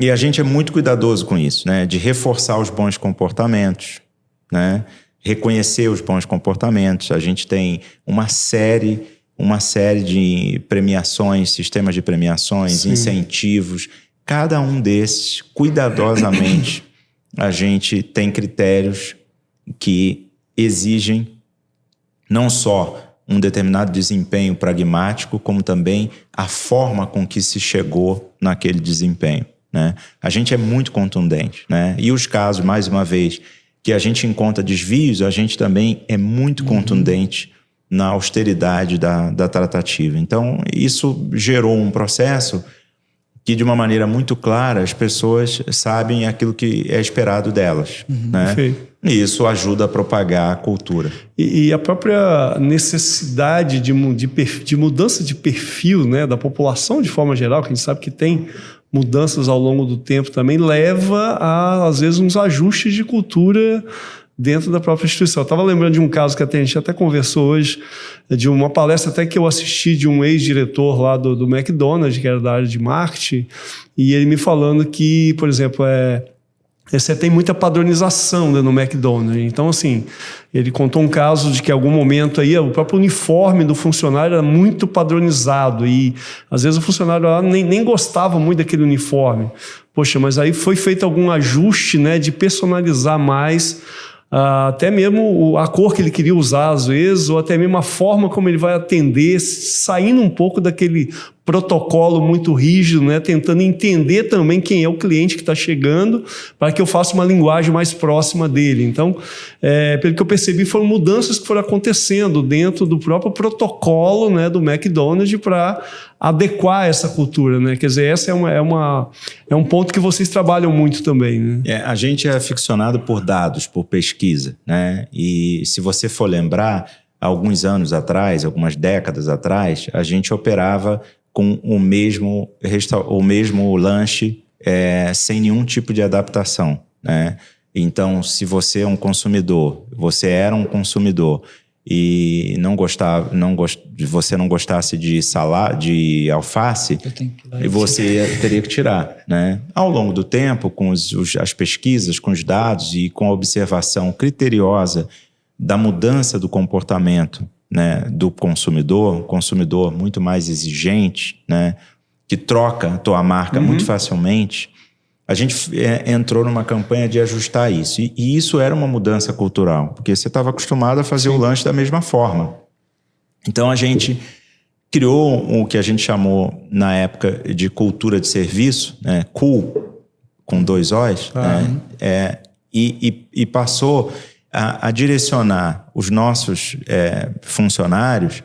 a gente é muito cuidadoso com isso, né? De reforçar os bons comportamentos, né? Reconhecer os bons comportamentos. A gente tem uma série de premiações, sistemas de premiações, sim, incentivos. Cada um desses, cuidadosamente, a gente tem critérios que exigem não só um determinado desempenho pragmático, como também a forma com que se chegou naquele desempenho, né? A gente é muito contundente, né? E os casos, mais uma vez, que a gente encontra desvios, a gente também é muito contundente na austeridade da tratativa. Então, isso gerou um processo que, de uma maneira muito clara, as pessoas sabem aquilo que é esperado delas, né? Perfeito. E isso ajuda a propagar a cultura. E a própria necessidade de mudança de perfil, né, da população de forma geral, que a gente sabe que tem mudanças ao longo do tempo também, leva a, às vezes, uns ajustes de cultura dentro da própria instituição. Eu estava lembrando de um caso que a gente até conversou hoje, de uma palestra até que eu assisti de um ex-diretor lá do McDonald's, que era da área de marketing, e ele me falando que, por exemplo, você tem muita padronização, né, no McDonald's. Então, assim, ele contou um caso de que em algum momento aí o próprio uniforme do funcionário era muito padronizado e às vezes o funcionário lá nem gostava muito daquele uniforme. Poxa, mas aí foi feito algum ajuste, né, de personalizar mais até mesmo a cor que ele queria usar às vezes, ou até mesmo a forma como ele vai atender, saindo um pouco daquele protocolo muito rígido, né? Tentando entender também quem é o cliente que está chegando, para que eu faça uma linguagem mais próxima dele. Então, pelo que eu percebi, foram mudanças que foram acontecendo dentro do próprio protocolo, né, do McDonald's para adequar essa cultura, né? Quer dizer, essa é um ponto que vocês trabalham muito também, né? A gente é aficionado por dados, por pesquisa, né? E se você for lembrar, alguns anos atrás, algumas décadas atrás, a gente operava com o mesmo lanche sem nenhum tipo de adaptação, né? Então, se você é um consumidor, você era um consumidor e você não gostasse de alface, você teria que tirar, né? Ao longo do tempo, com as pesquisas, com os dados e com a observação criteriosa da mudança do comportamento, né, do consumidor muito mais exigente, né, que troca a tua marca muito facilmente, a gente entrou numa campanha de ajustar isso. E isso era uma mudança cultural, porque você estava acostumado a fazer o lanche da mesma forma. Então, a gente criou o que a gente chamou, na época, de cultura de serviço, né? Cool, com 2 O's, né? E passou a direcionar os nossos funcionários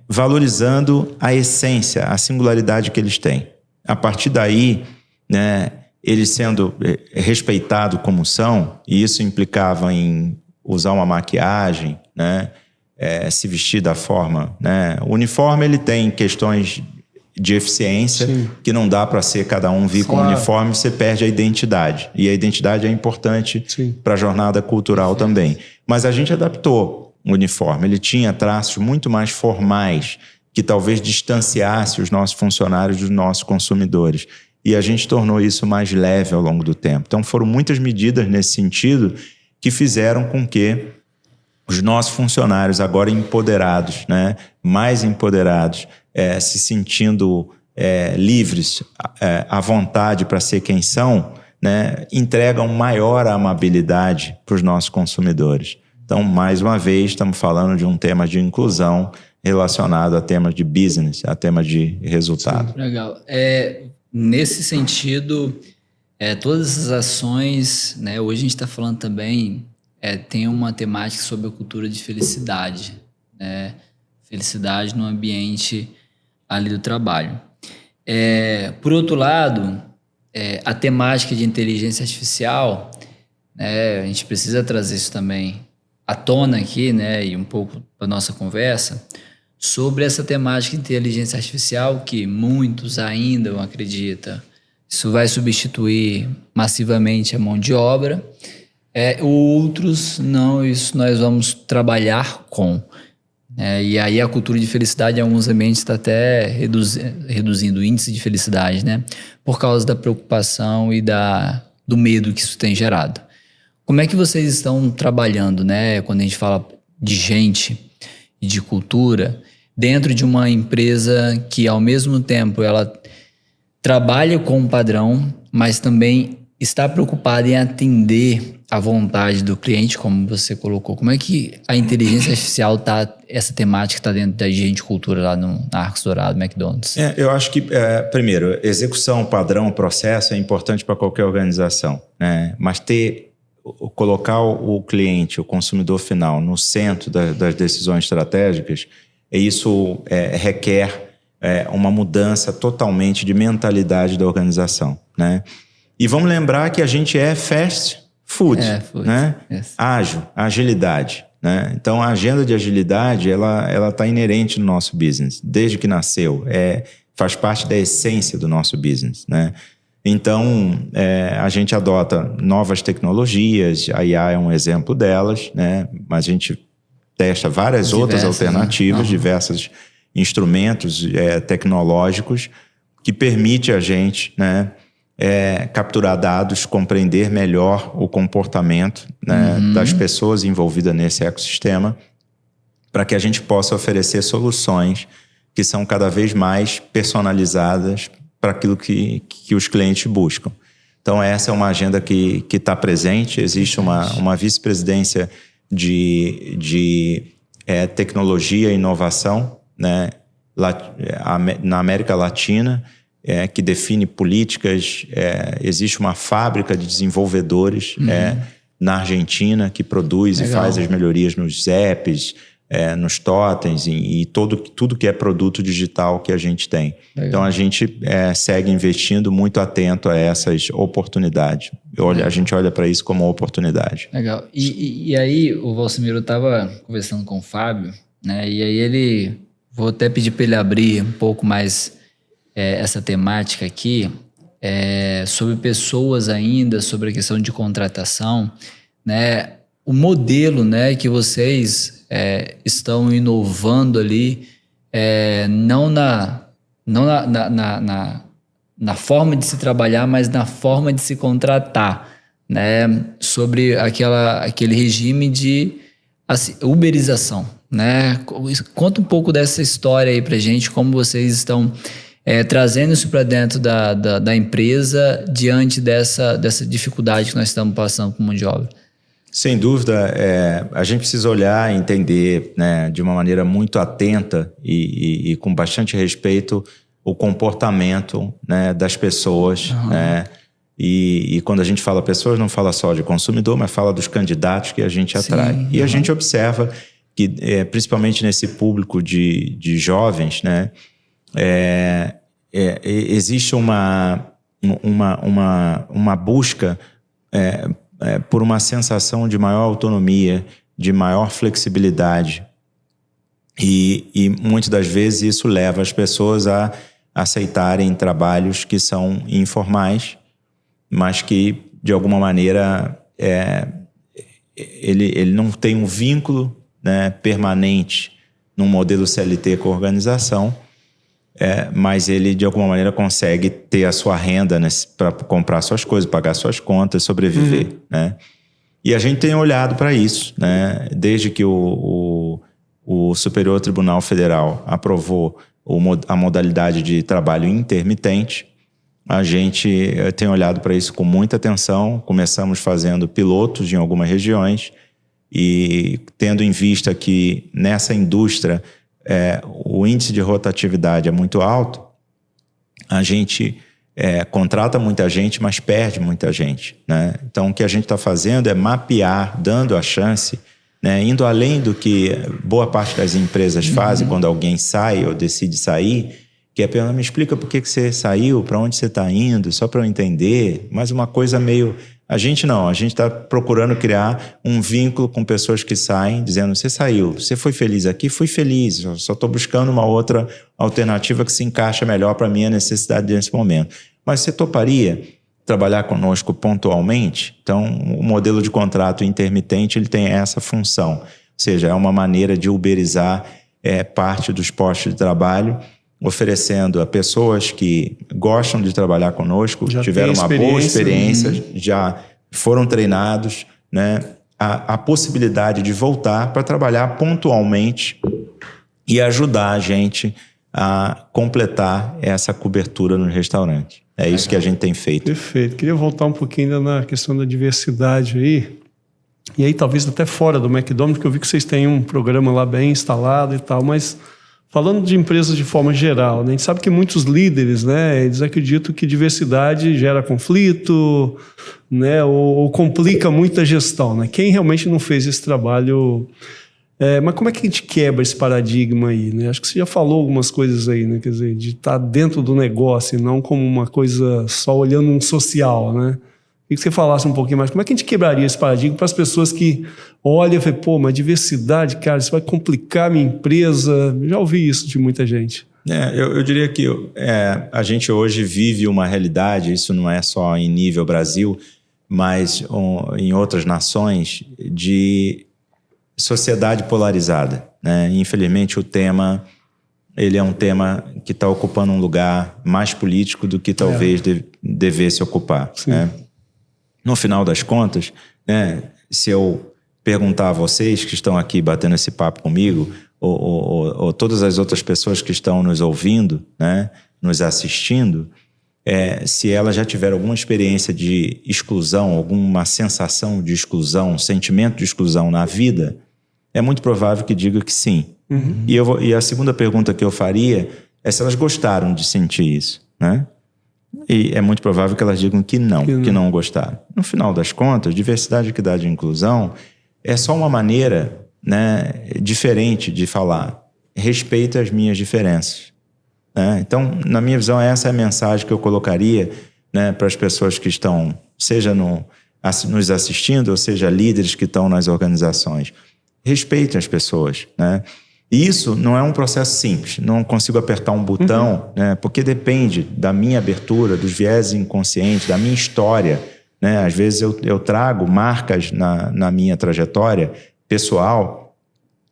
valorizando a essência, a singularidade que eles têm. A partir daí, né, eles sendo respeitados como são, e isso implicava em usar uma maquiagem, né, se vestir da forma, né? O uniforme ele tem questões de eficiência, que não dá para ser cada um vir com o uniforme, você perde a identidade. E a identidade é importante para a jornada cultural também. Mas a gente adaptou o uniforme, ele tinha traços muito mais formais, que talvez distanciasse os nossos funcionários dos nossos consumidores. E a gente tornou isso mais leve ao longo do tempo. Então foram muitas medidas nesse sentido que fizeram com que os nossos funcionários agora empoderados, né, mais empoderados, se sentindo livres, à vontade para ser quem são, né, entregam maior amabilidade para os nossos consumidores. Então, mais uma vez, estamos falando de um tema de inclusão relacionado a temas de business, a temas de resultado. Legal. Nesse sentido, todas essas ações, né, hoje a gente está falando também, tem uma temática sobre a cultura de felicidade, né? Felicidade no ambiente ali do trabalho. Por outro lado, a temática de inteligência artificial, né, a gente precisa trazer isso também à tona aqui, né, e um pouco para a nossa conversa, sobre essa temática de inteligência artificial que muitos ainda acreditam. Isso vai substituir massivamente a mão de obra. Outros não, isso nós vamos trabalhar com. E aí a cultura de felicidade em alguns ambientes está até reduzindo o índice de felicidade, né? Por causa da preocupação e do medo que isso tem gerado. Como é que vocês estão trabalhando, né? Quando a gente fala de gente e de cultura, dentro de uma empresa que ao mesmo tempo ela trabalha com um padrão, mas também está preocupada em atender a vontade do cliente, como você colocou. Como é que a inteligência artificial essa temática está dentro da gente de cultura lá na Arcos Dourado, McDonald's? Eu acho que, primeiro, execução, padrão, processo é importante para qualquer organização, né? Mas colocar o cliente, o consumidor final, no centro das decisões estratégicas, isso requer uma mudança totalmente de mentalidade da organização, né? E vamos lembrar que a gente é fast food, né? Yes. Ágil, agilidade, né? Então a agenda de agilidade ela está inerente no nosso business desde que nasceu, faz parte da essência do nosso business, né? Então a gente adota novas tecnologias, a IA é um exemplo delas, né? Mas a gente testa várias outras alternativas, diversos instrumentos tecnológicos que permite a gente, né, capturar dados, compreender melhor o comportamento, né, das pessoas envolvidas nesse ecossistema, para que a gente possa oferecer soluções que são cada vez mais personalizadas para aquilo que os clientes buscam. Então essa é uma agenda que está presente. Existe uma vice-presidência de tecnologia e inovação, né, na América Latina, que define políticas. Existe uma fábrica de desenvolvedores na Argentina que produz e faz as melhorias nos apps, nos totens e tudo que é produto digital que a gente tem. Legal. Então a gente segue investindo muito atento a essas oportunidades. A gente olha para isso como uma oportunidade. Legal. E aí o Valcimiro estava conversando com o Fábio, né? E aí ele Vou até pedir para ele abrir um pouco mais essa temática aqui, sobre pessoas ainda, sobre a questão de contratação, né? O modelo, né, que vocês estão inovando ali, não na forma de se trabalhar, mas na forma de se contratar, né? Sobre aquele regime de uberização, né? Conta um pouco dessa história aí pra gente, como vocês estão trazendo isso para dentro da empresa diante dessa dificuldade que nós estamos passando com mão de obra. Sem dúvida, a gente precisa olhar e entender, né, de uma maneira muito atenta e com bastante respeito o comportamento, né, das pessoas, né? E quando a gente fala pessoas, não fala só de consumidor, mas fala dos candidatos que a gente atrai. Sim, e a gente observa que, principalmente nesse público de jovens, né, existe uma busca por uma sensação de maior autonomia, de maior flexibilidade. E muitas das vezes isso leva as pessoas a aceitarem trabalhos que são informais, mas que, de alguma maneira, ele não tem um vínculo, né, permanente num modelo CLT com a organização, mas ele, de alguma maneira, consegue ter a sua renda para comprar suas coisas, pagar suas contas, sobreviver. Né? E a gente tem olhado para isso, né? Desde que o Superior Tribunal Federal aprovou a modalidade de trabalho intermitente, a gente tem olhado para isso com muita atenção. Começamos fazendo pilotos em algumas regiões e tendo em vista que nessa indústria o índice de rotatividade é muito alto, a gente contrata muita gente, mas perde muita gente, né? Então, o que a gente está fazendo é mapear, dando a chance, né, indo além do que boa parte das empresas fazem quando alguém sai ou decide sair, que é perguntar, me explica por que você saiu, para onde você está indo, só para eu entender. Mas uma coisa meio... A gente está procurando criar um vínculo com pessoas que saem, dizendo, você saiu, você foi feliz aqui? Fui feliz, eu só estou buscando uma outra alternativa que se encaixa melhor para a minha necessidade nesse momento. Mas você toparia trabalhar conosco pontualmente? Então, o modelo de contrato intermitente, ele tem essa função, ou seja, é uma maneira de uberizar parte dos postos de trabalho, oferecendo a pessoas que gostam de trabalhar conosco, já tiveram uma boa experiência, já foram treinados, né, a possibilidade de voltar para trabalhar pontualmente e ajudar a gente a completar essa cobertura no restaurante. É isso que a gente tem feito. Perfeito. Queria voltar um pouquinho ainda na questão da diversidade aí. E aí talvez até fora do McDonald's, porque eu vi que vocês têm um programa lá bem instalado e tal, mas... Falando de empresas de forma geral, né, a gente sabe que muitos líderes, né, eles acreditam que diversidade gera conflito, né, ou complica muito a gestão. Né? Quem realmente não fez esse trabalho... mas como é que a gente quebra esse paradigma aí? Né? Acho que você já falou algumas coisas aí, né? Quer dizer, de estar dentro do negócio e não como uma coisa só olhando um social, né? Queria que você falasse um pouquinho mais. Como é que a gente quebraria esse paradigma para as pessoas que olham e falam, pô, mas diversidade, cara, isso vai complicar a minha empresa. Eu já ouvi isso de muita gente. Eu diria que a gente hoje vive uma realidade, isso não é só em nível Brasil, mas em outras nações, de sociedade polarizada. Né? Infelizmente, o tema... ele é um tema que está ocupando um lugar mais político do que talvez devesse ocupar. Né? No final das contas, né, se eu perguntar a vocês que estão aqui batendo esse papo comigo, ou todas as outras pessoas que estão nos ouvindo, né, nos assistindo, se elas já tiveram alguma experiência de exclusão, alguma sensação de exclusão, sentimento de exclusão na vida, é muito provável que diga que sim. E a segunda pergunta que eu faria é se elas gostaram de sentir isso, né? E é muito provável que elas digam que não gostaram. No final das contas, diversidade, equidade e inclusão é só uma maneira, né, diferente de falar respeito às minhas diferenças. Né? Então, na minha visão, essa é a mensagem que eu colocaria, né, para as pessoas que estão, seja nos assistindo, ou seja, líderes que estão nas organizações. Respeitem as pessoas, né? E isso não é um processo simples, não consigo apertar um botão, né? Porque depende da minha abertura, dos viés inconscientes, da minha história, né? Às vezes eu trago marcas na minha trajetória pessoal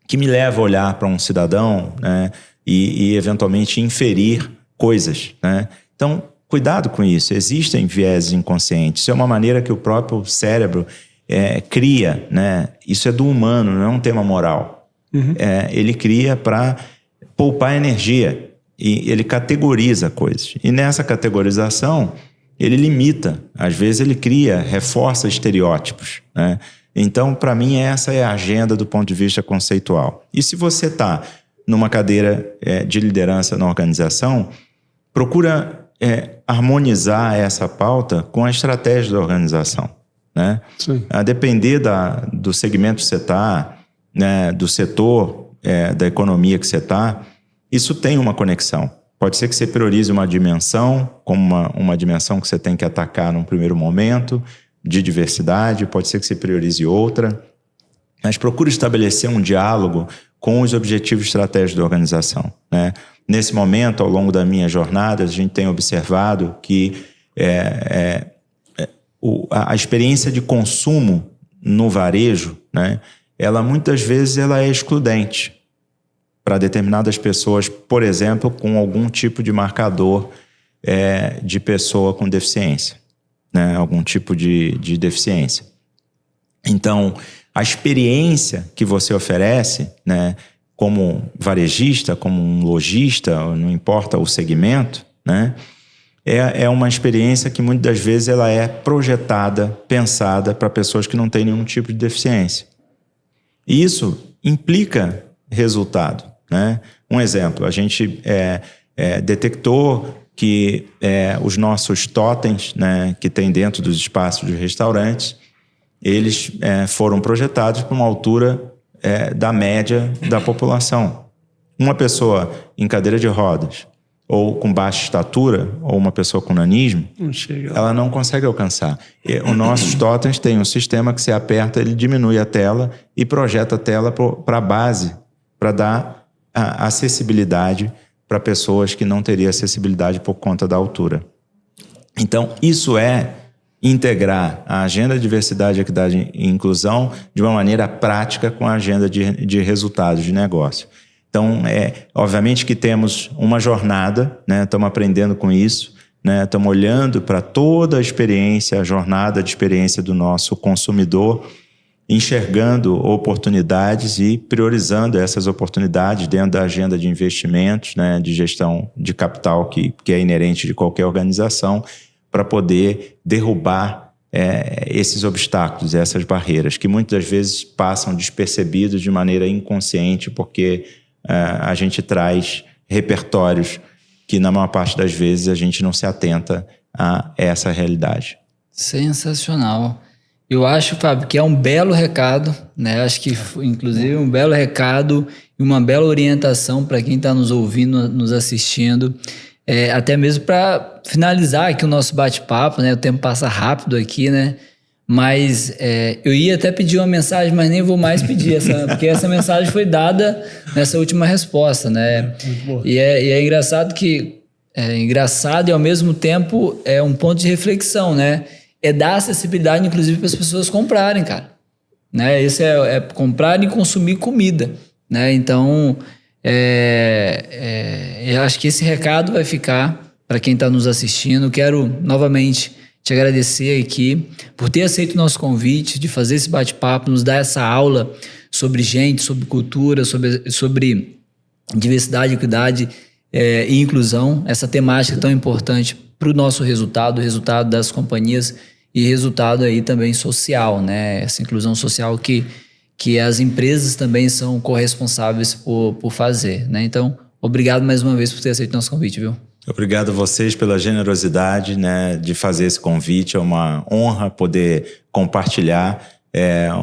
que me levam a olhar para um cidadão, né? E eventualmente inferir coisas, né? Então, cuidado com isso, existem viés inconscientes, isso é uma maneira que o próprio cérebro cria, né? Isso é do humano, não é um tema moral. Ele cria para poupar energia e ele categoriza coisas. E nessa categorização, ele limita. Às vezes ele cria, reforça estereótipos, né? Então, para mim, essa é a agenda do ponto de vista conceitual. E se você está numa cadeira de liderança na organização, procura harmonizar essa pauta com a estratégia da organização, né? Sim. A depender do segmento que você está, né, do setor da economia que você está, isso tem uma conexão. Pode ser que você priorize uma dimensão, como uma dimensão que você tem que atacar num primeiro momento, de diversidade, pode ser que você priorize outra, mas procure estabelecer um diálogo com os objetivos estratégicos da organização, né? Nesse momento, ao longo da minha jornada, a gente tem observado que a experiência de consumo no varejo, né, ela muitas vezes ela é excludente para determinadas pessoas, por exemplo, com algum tipo de marcador de pessoa com deficiência, né? Algum tipo de deficiência. Então, a experiência que você oferece, né, como varejista, como um lojista, não importa o segmento, né, é uma experiência que muitas das vezes ela é projetada, pensada para pessoas que não têm nenhum tipo de deficiência. E isso implica resultado, né? Um exemplo, a gente detectou que os nossos totens, né, que tem dentro dos espaços de restaurantes, eles foram projetados para uma altura da média da população. Uma pessoa em cadeira de rodas, ou com baixa estatura, ou uma pessoa com nanismo, ela não consegue alcançar. Os nossos totens têm um sistema que você aperta, ele diminui a tela e projeta a tela para a base, para dar a acessibilidade para pessoas que não teriam acessibilidade por conta da altura. Então, isso é integrar a agenda de diversidade, equidade e inclusão de uma maneira prática com a agenda de resultados de negócio. Então, obviamente que temos uma jornada, né? Estamos aprendendo com isso, né? Estamos olhando para toda a experiência, a jornada de experiência do nosso consumidor, enxergando oportunidades e priorizando essas oportunidades dentro da agenda de investimentos, né? De gestão de capital que é inerente de qualquer organização, para poder derrubar esses obstáculos, essas barreiras, que muitas vezes passam despercebidos de maneira inconsciente, porque a gente traz repertórios que, na maior parte das vezes, a gente não se atenta a essa realidade. Sensacional. Eu acho, Fábio, que é um belo recado, né? Acho que, inclusive, um belo recado e uma bela orientação para quem está nos ouvindo, nos assistindo. Até mesmo para finalizar aqui o nosso bate-papo, né? O tempo passa rápido aqui, né? Mas eu ia até pedir uma mensagem, mas nem vou mais pedir, porque essa mensagem foi dada nessa última resposta, né? E é engraçado que... engraçado e, ao mesmo tempo, é um ponto de reflexão, né? É dar acessibilidade, inclusive, para as pessoas comprarem, cara. Né? Isso é comprar e consumir comida, né? Então... eu acho que esse recado vai ficar para quem está nos assistindo. Quero novamente te agradecer aqui por ter aceito o nosso convite de fazer esse bate-papo, nos dar essa aula sobre gente, sobre cultura, sobre diversidade, equidade e inclusão, essa temática tão importante para o nosso resultado, o resultado das companhias e resultado aí também social, né? Essa inclusão social que as empresas também são corresponsáveis por fazer, né? Então, obrigado mais uma vez por ter aceito o nosso convite, viu? Obrigado a vocês pela generosidade, né, de fazer esse convite. É uma honra poder compartilhar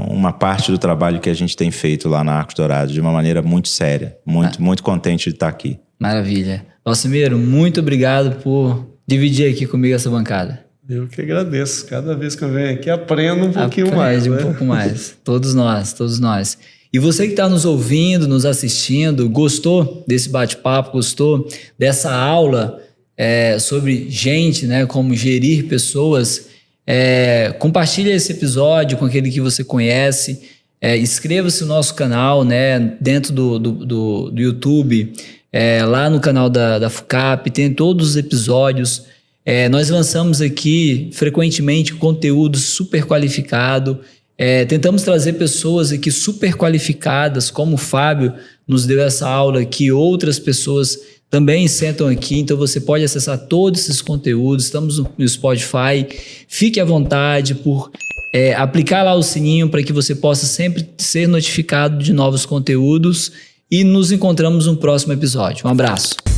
uma parte do trabalho que a gente tem feito lá na Arcos Dourados de uma maneira muito séria. Muito contente de estar aqui. Maravilha. Valcimiro, muito obrigado por dividir aqui comigo essa bancada. Eu que agradeço. Cada vez que eu venho aqui, aprendo um pouquinho mais. Um pouco mais. Todos nós. E você que está nos ouvindo, nos assistindo, gostou desse bate-papo, gostou dessa aula sobre gente, né, como gerir pessoas, compartilhe esse episódio com aquele que você conhece, inscreva-se no nosso canal, né, dentro do YouTube, lá no canal da FUCAP, tem todos os episódios. Nós lançamos aqui frequentemente conteúdo super qualificado. Tentamos trazer pessoas aqui super qualificadas, como o Fábio nos deu essa aula aqui, outras pessoas também sentam aqui, então você pode acessar todos esses conteúdos. Estamos no Spotify, fique à vontade por aplicar lá o sininho para que você possa sempre ser notificado de novos conteúdos, e nos encontramos no próximo episódio. Um abraço.